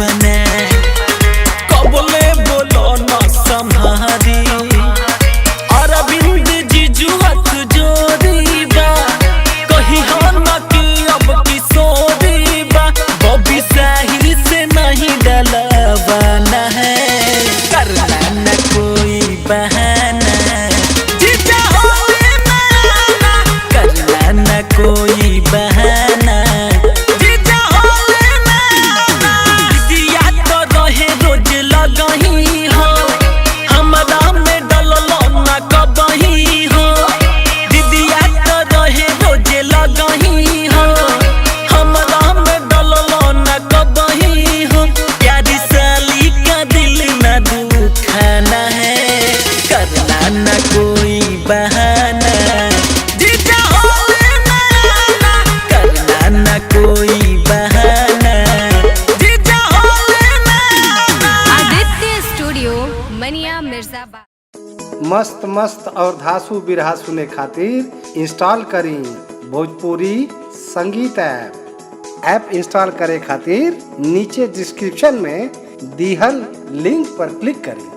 अपने कबले बोलो न संहारी अरविंद जीजू हाथ जोड़ी बा कही न कि अब किशोरी बा बॉबी साहिल से नहीं डलवाना है करना न कोई बहाना जीजा होली में आना करना न कोई बहाना जीजा होली में आना दिया तो रहे रोज लगही हो हमरा में डललो न कबही हो दीदिया तो रहे रोज लगही हो हमरा में डललो न कबही हो प्यारी साली का दिल न दुखाना है करना न कोई बहाना जीजा होली में आना करना न कोई बहाना जीजा होली में आना। आदित्य स्टूडियो मनिया मिर्जाबाद। मस्त मस्त और धासु बिरहा सुने खातिर इंस्टॉल करी भोजपुरी संगीत ऐप इंस्टॉल करे खातिर नीचे डिस्क्रिप्शन में दिहल लिंक पर क्लिक करी।